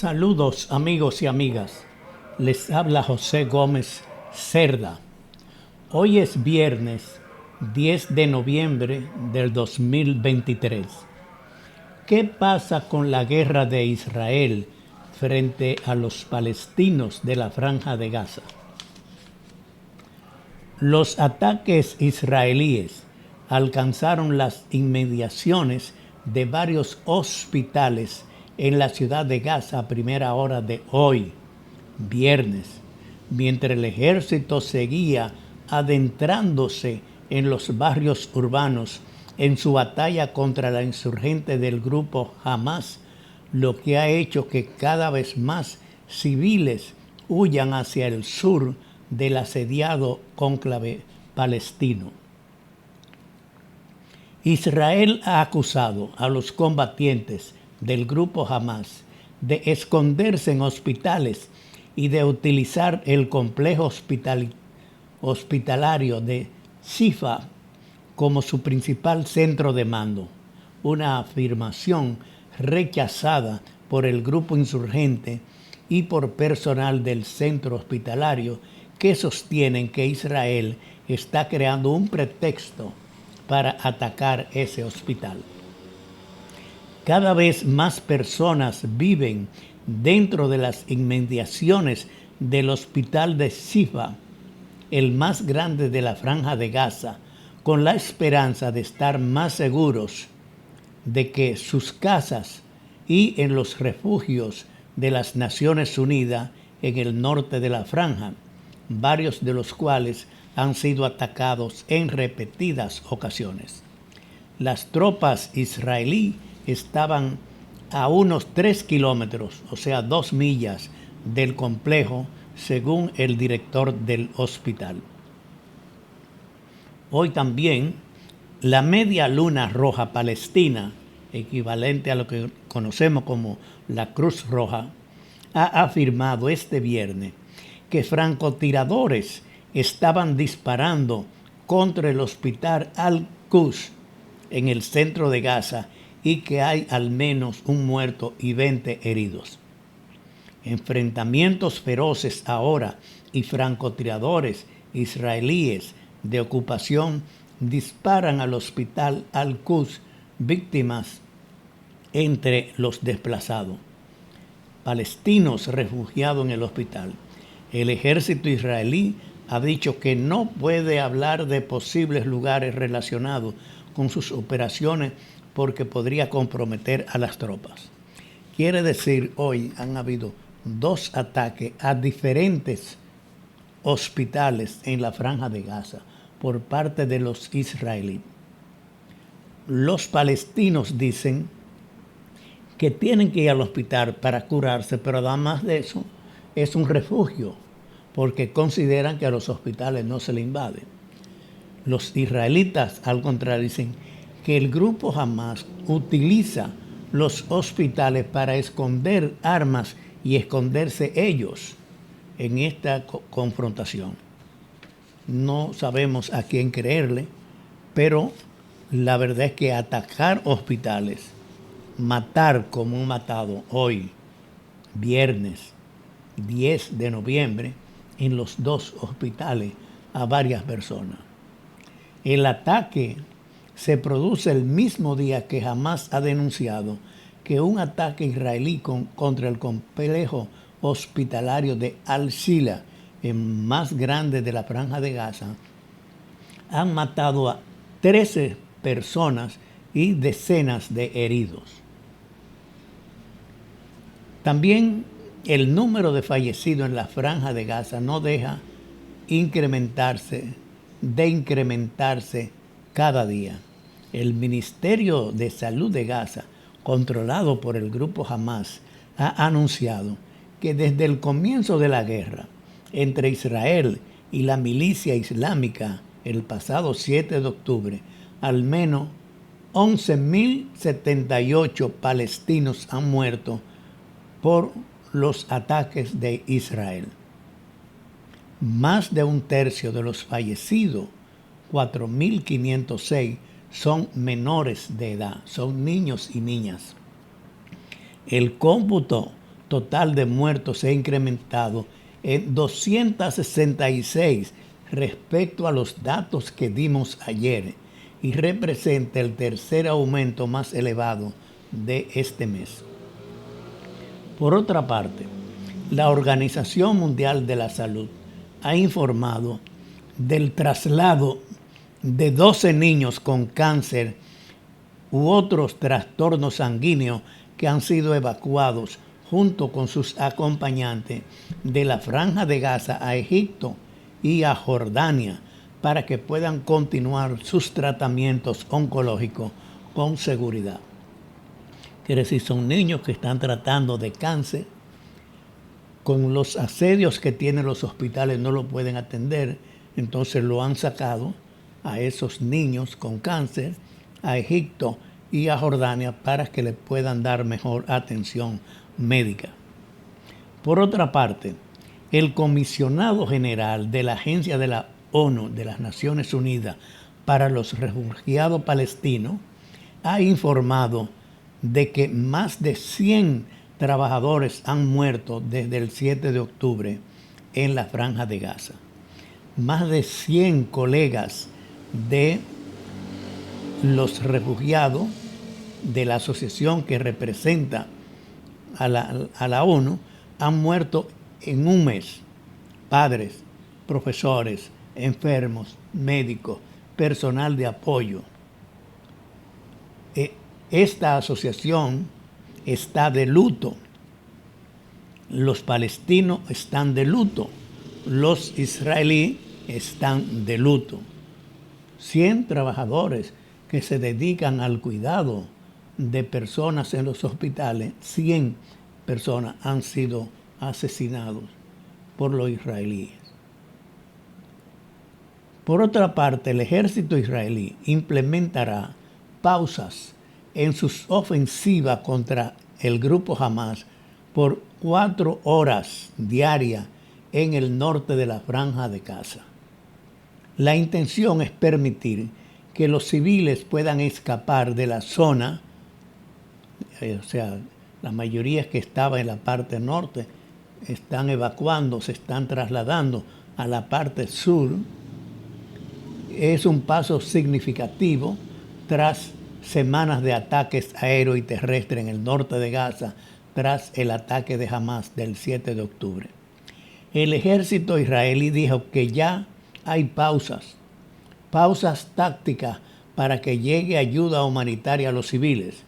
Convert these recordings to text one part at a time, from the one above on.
Saludos amigos y amigas, les habla José Gómez Cerda. Hoy es viernes 10 de noviembre del 2023. ¿Qué pasa con la guerra de Israel frente a los palestinos de la Franja de Gaza? Los ataques israelíes alcanzaron las inmediaciones de varios hospitales en la ciudad de Gaza a primera hora de hoy, viernes, mientras el ejército seguía adentrándose en los barrios urbanos en su batalla contra la insurgente del grupo Hamas, lo que ha hecho que cada vez más civiles huyan hacia el sur del asediado cónclave palestino. Israel ha acusado a los combatientes del grupo Hamas de esconderse en hospitales y de utilizar el complejo hospitalario de Shifa como su principal centro de mando, una afirmación rechazada por el grupo insurgente y por personal del centro hospitalario que sostienen que Israel está creando un pretexto para atacar ese hospital. Cada vez más personas viven dentro de las inmediaciones del hospital de Shifa, el más grande de la Franja de Gaza, con la esperanza de estar más seguros de que sus casas y en los refugios de las Naciones Unidas en el norte de la Franja, varios de los cuales han sido atacados en repetidas ocasiones. Las tropas israelíes estaban a unos 3 kilómetros, o sea 2 millas del complejo, según el director del hospital. Hoy también la Media Luna Roja Palestina, equivalente a lo que conocemos como la Cruz Roja, ha afirmado este viernes que francotiradores estaban disparando contra el hospital Al-Quds en el centro de Gaza y que hay al menos un muerto y 20 heridos. Enfrentamientos feroces ahora y francotiradores israelíes de ocupación disparan al hospital Al-Quds, víctimas entre los desplazados. Palestinos refugiados en el hospital. El ejército israelí ha dicho que no puede hablar de posibles lugares relacionados con sus operaciones porque podría comprometer a las tropas. Quiere decir, hoy han habido 2 ataques a diferentes hospitales en la Franja de Gaza por parte de los israelíes. Los palestinos dicen que tienen que ir al hospital para curarse, pero además de eso es un refugio, porque consideran que a los hospitales no se le invade. Los israelitas, al contrario, dicen que el grupo Hamas utiliza los hospitales para esconder armas y esconderse ellos en esta confrontación. No sabemos a quién creerle, pero la verdad es que atacar hospitales, matar como han matado hoy, viernes 10 de noviembre, en los 2 hospitales a varias personas. El ataque se produce el mismo día que Hamas ha denunciado que un ataque israelí contra el complejo hospitalario de Al-Shila, el más grande de la Franja de Gaza, han matado a 13 personas y decenas de heridos. También el número de fallecidos en la Franja de Gaza no deja de incrementarse cada día. El Ministerio de Salud de Gaza, controlado por el grupo Hamas, ha anunciado que desde el comienzo de la guerra entre Israel y la milicia islámica el pasado 7 de octubre, al menos 11.078 palestinos han muerto por los ataques de Israel. Más de un tercio de los fallecidos, 4.506, son menores de edad, son niños y niñas. El cómputo total de muertos se ha incrementado en 266 respecto a los datos que dimos ayer y representa el tercer aumento más elevado de este mes. Por otra parte, la Organización Mundial de la Salud ha informado del traslado de 12 niños con cáncer u otros trastornos sanguíneos que han sido evacuados junto con sus acompañantes de la Franja de Gaza a Egipto y a Jordania para que puedan continuar sus tratamientos oncológicos con seguridad. Quiere decir, son niños que están tratando de cáncer, con los asedios que tienen los hospitales no lo pueden atender, entonces lo han sacado a esos niños con cáncer a Egipto y a Jordania para que le puedan dar mejor atención médica. Por otra parte, el comisionado general de la Agencia de la ONU de las Naciones Unidas para los Refugiados Palestinos ha informado de que más de 100 trabajadores han muerto desde el 7 de octubre en la Franja de Gaza. Más de 100 colegas de los refugiados de la asociación que representa a la ONU han muerto en un mes. Padres, profesores, enfermos, médicos, personal de apoyo. Esta asociación está de luto. Los palestinos están de luto. Los israelíes están de luto. 100 trabajadores que se dedican al cuidado de personas en los hospitales, 100 personas han sido asesinados por los israelíes. Por otra parte, el ejército israelí implementará pausas en sus ofensivas contra el grupo Hamas por 4 horas diarias en el norte de la Franja de Gaza. La intención es permitir que los civiles puedan escapar de la zona, o sea, la mayoría que estaba en la parte norte están evacuando, se están trasladando a la parte sur. Es un paso significativo tras semanas de ataques aéreos y terrestres en el norte de Gaza tras el ataque de Hamas del 7 de octubre. El ejército israelí dijo que ya hay pausas tácticas para que llegue ayuda humanitaria a los civiles,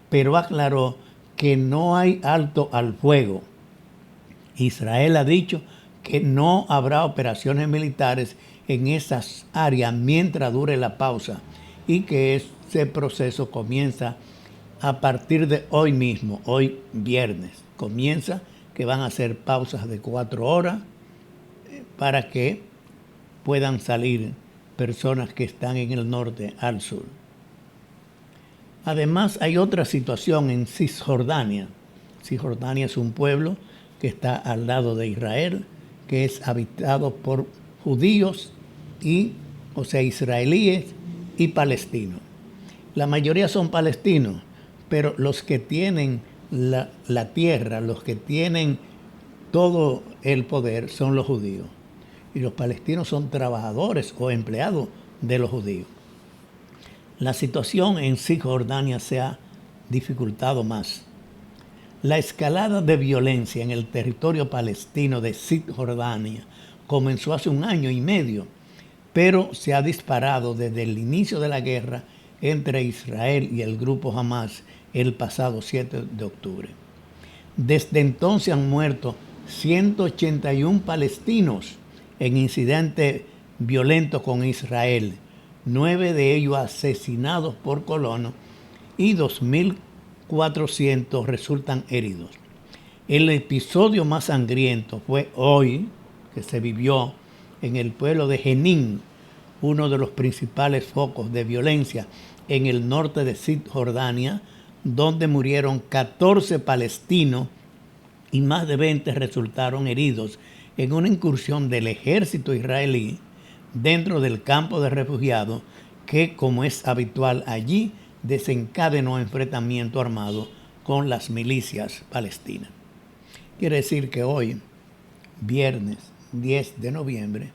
pero aclaró que no hay alto al fuego. Israel ha dicho que no habrá operaciones militares en esas áreas mientras dure la pausa y que ese proceso comienza a partir de hoy mismo, hoy viernes. Comienza que van a hacer pausas de 4 horas para que puedan salir personas que están en el norte al sur. Además, hay otra situación en Cisjordania. Cisjordania es un pueblo que está al lado de Israel, que es habitado por judíos israelíes y palestinos. La mayoría son palestinos, pero los que tienen la tierra, los que tienen todo el poder son los judíos. Y los palestinos son trabajadores o empleados de los judíos. La situación en Cisjordania se ha dificultado más. La escalada de violencia en el territorio palestino de Cisjordania comenzó hace 1 año y medio, pero se ha disparado desde el inicio de la guerra entre Israel y el grupo Hamas el pasado 7 de octubre. Desde entonces han muerto 181 palestinos en incidentes violentos con Israel, 9 de ellos asesinados por colonos y 2.400 resultan heridos. El episodio más sangriento fue hoy, que se vivió en el pueblo de Jenin, uno de los principales focos de violencia en el norte de Cisjordania, donde murieron 14 palestinos y más de 20 resultaron heridos en una incursión del ejército israelí dentro del campo de refugiados que, como es habitual allí, desencadenó enfrentamiento armado con las milicias palestinas. Quiere decir que hoy, viernes 10 de noviembre,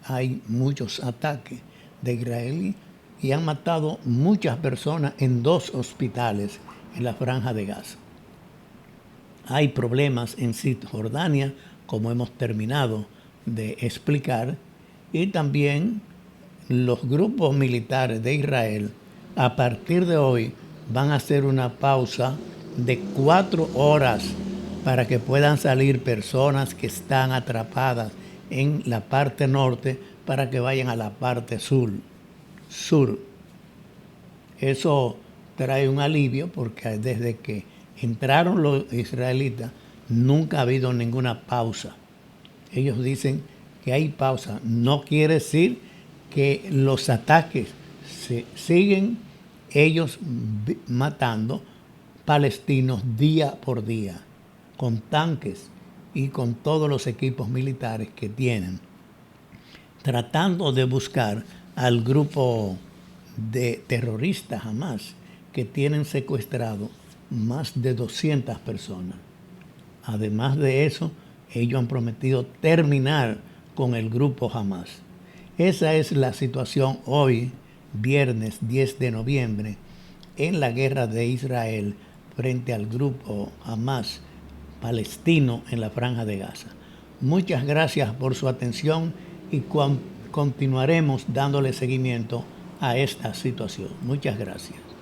hay muchos ataques de israelí y han matado muchas personas en 2 hospitales en la Franja de Gaza. Hay problemas en Cisjordania, como hemos terminado de explicar, y también los grupos militares de Israel a partir de hoy van a hacer una pausa de 4 horas para que puedan salir personas que están atrapadas en la parte norte para que vayan a la parte sur. Eso trae un alivio porque desde que entraron los israelitas nunca ha habido ninguna pausa. Ellos dicen que hay pausa. No quiere decir que los ataques se siguen ellos matando palestinos día por día, con tanques y con todos los equipos militares que tienen, tratando de buscar al grupo de terroristas Hamas que tienen secuestrado más de 200 personas. Además de eso, ellos han prometido terminar con el grupo Hamas. Esa es la situación hoy, viernes 10 de noviembre, en la guerra de Israel frente al grupo Hamas palestino en la Franja de Gaza. Muchas gracias por su atención y continuaremos dándole seguimiento a esta situación. Muchas gracias.